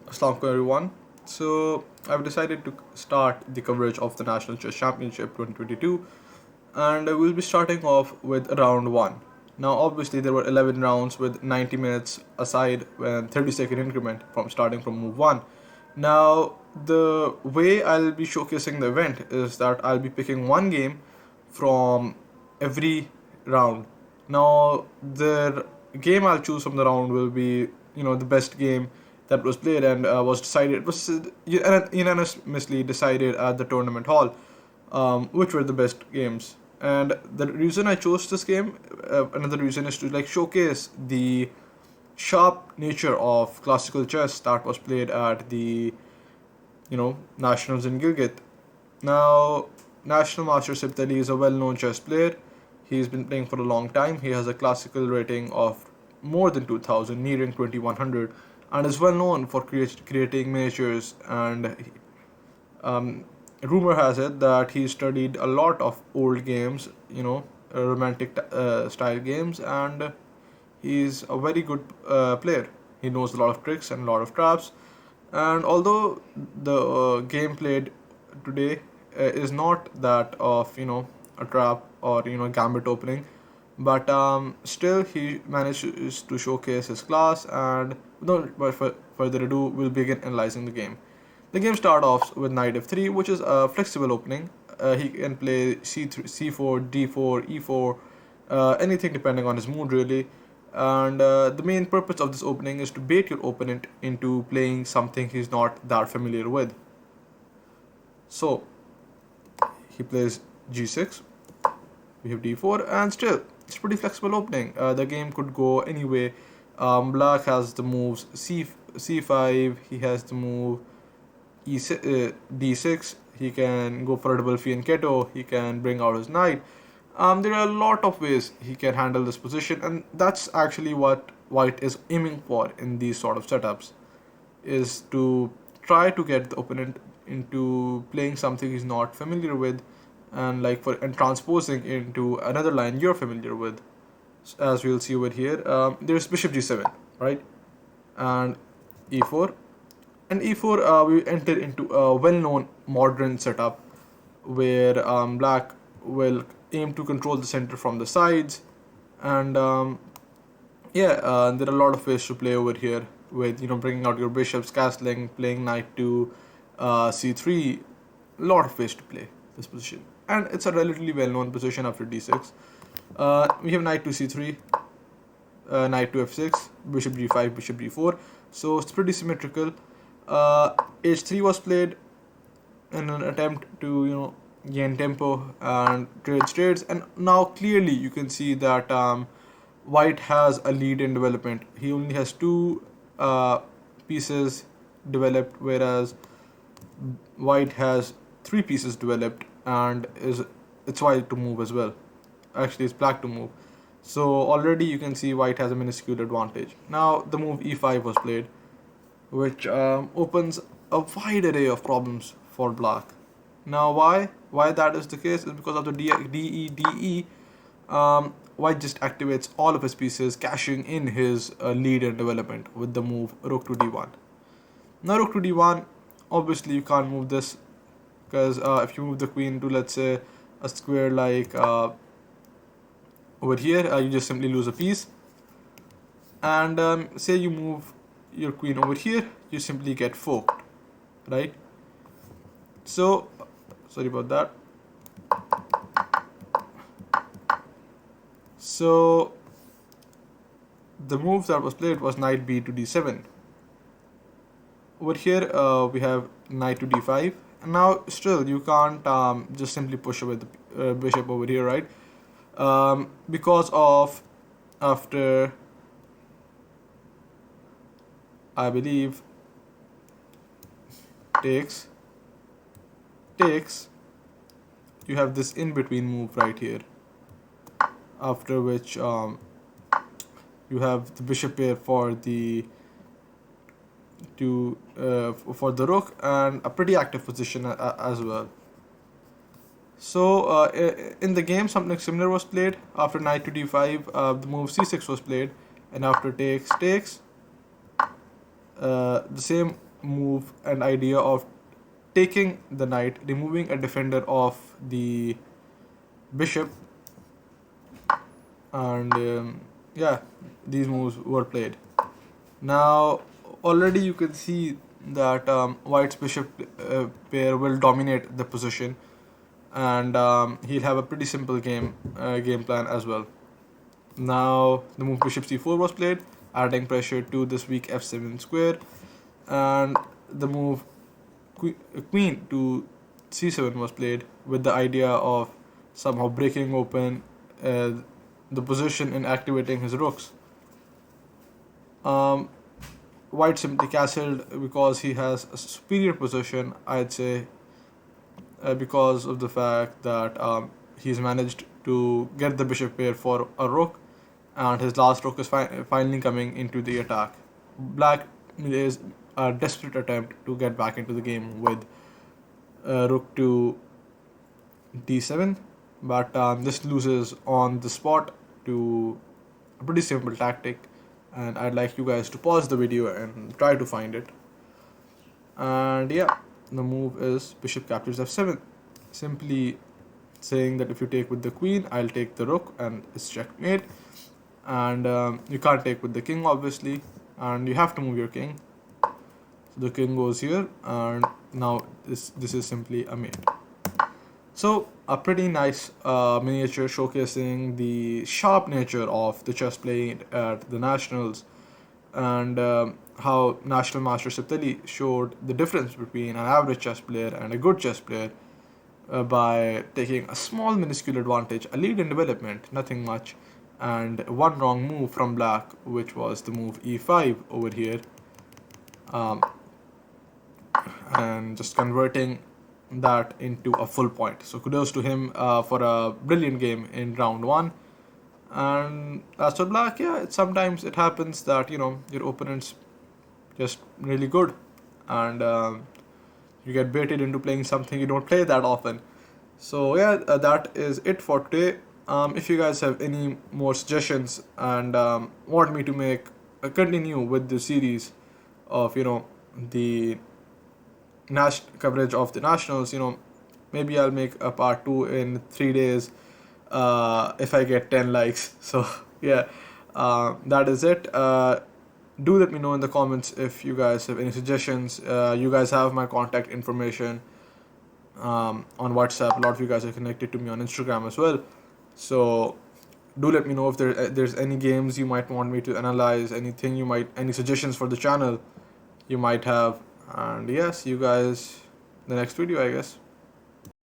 Assalamualaikum everyone. So I've decided to start the coverage of the National Chess Championship 2022, and we'll be starting off with round 1. Now obviously there were 11 rounds with 90 minutes aside and 30-second increment from starting from move 1. Now the way I'll be showcasing the event is that I'll be picking one game from every round. Now the game I'll choose from the round will be the best game that was played and was decided. It was unanimously decided at the tournament hall, which were the best games. And the reason I chose this game, another reason is to showcase the sharp nature of classical chess that was played at the nationals in Gilgit. Now, National Master Sibt Ali is a well-known chess player. He's been playing for a long time. He has a classical rating of more than 2000, nearing 2100, and is well known for creating miniatures. And rumor has it that he studied a lot of old games, romantic style games, and he's a very good player. He knows a lot of tricks and a lot of traps. And although the game played today is not that of a trap or gambit opening, but still he manages to showcase his class. And without further ado, we'll begin analyzing the game. The game starts off with knight f3, which is a flexible opening. He can play c3, c4, d4, e4, anything depending on his mood really. And the main purpose of this opening is to bait your opponent into playing something he's not that familiar with. So he plays g6, we have d4, and still it's pretty flexible opening. The game could go anyway. Black has the moves c5, he has the move d6, he can go for a double fianchetto, he can bring out his knight. There are a lot of ways he can handle this position, and that's actually what white is aiming for in these sort of setups, is to try to get the opponent into playing something he's not familiar with, and transposing into another line you're familiar with. As we'll see over here, there's bishop g7, right, and e4. And e4, we enter into a well-known modern setup where black will aim to control the center from the sides. And there are a lot of ways to play over here with bringing out your bishops, castling, playing knight to c3. A lot of ways to play this position, and it's a relatively well-known position after d6. We have knight to c3, knight to f6, bishop g5, bishop g4. So it's pretty symmetrical. H3 was played in an attempt to gain tempo and trade trades, and now clearly you can see that white has a lead in development. He only has two pieces developed, whereas white has three pieces developed, and it's white to move as well. Actually, it's black to move. So already you can see white has a minuscule advantage. Now the move e5 was played, which opens a wide array of problems for black. Now why that is the case is because of the DE. White just activates all of his pieces, cashing in his lead in development with the move rook to d1. Now rook to d1, obviously you can't move this, because if you move the queen to, let's say, a square like over here, you just simply lose a piece. And say you move your queen over here, you simply get forked, right? So sorry about that. So the move that was played was knight b to d7. Over here we have knight to d5, and now still you can't just simply push away the bishop over here, right? Because of, after, I believe, takes, you have this in between move right here, after which you have the bishop pair for the rook, and a pretty active position as well. So in the game something similar was played. After knight to d5, the move c6 was played, and after takes, the same move and idea of taking the knight, removing a defender of the bishop, and yeah, these moves were played. Now, already you can see that White's bishop pair will dominate the position, and he'll have a pretty simple game plan as well. Now, the move bishop c4 was played, adding pressure to this weak f7 square, and the move queen to c7 was played with the idea of somehow breaking open uh, the position and activating his rooks. Um, White simply castled because he has a superior position, I'd say, because of the fact that he's managed to get the bishop pair for a rook, and his last rook is finally coming into the attack. Black is a desperate attempt to get back into the game with rook to d7, but this loses on the spot to a pretty simple tactic, and I'd like you guys to pause the video and try to find it. And yeah, the move is bishop captures f7, simply saying that if you take with the queen, I'll take the rook, and it's checkmate. And you can't take with the king, obviously, and you have to move your king. So the king goes here, and now this is simply a mate. So a pretty nice miniature showcasing the sharp nature of the chess playing at the nationals, and how national master Sibt Ali showed the difference between an average chess player and a good chess player by taking a small minuscule advantage, a lead in development, nothing much, and one wrong move from black, which was the move e5 over here, um, and just converting that into a full point. So kudos to him for a brilliant game in round one. And as for black, yeah, sometimes it happens that your opponent's just really good, and you get baited into playing something you don't play that often. So yeah, that is it for today. If you guys have any more suggestions and want me to make continue with the series of the coverage of the nationals, maybe I'll make a part 2 in 3 days if I get 10 likes. So yeah, that is it. Do let me know in the comments if you guys have any suggestions. You guys have my contact information on WhatsApp. A lot of you guys are connected to me on Instagram as well. So do let me know if there's any games you might want me to analyze, any suggestions for the channel you might have. And yes, you guys, the next video, I guess.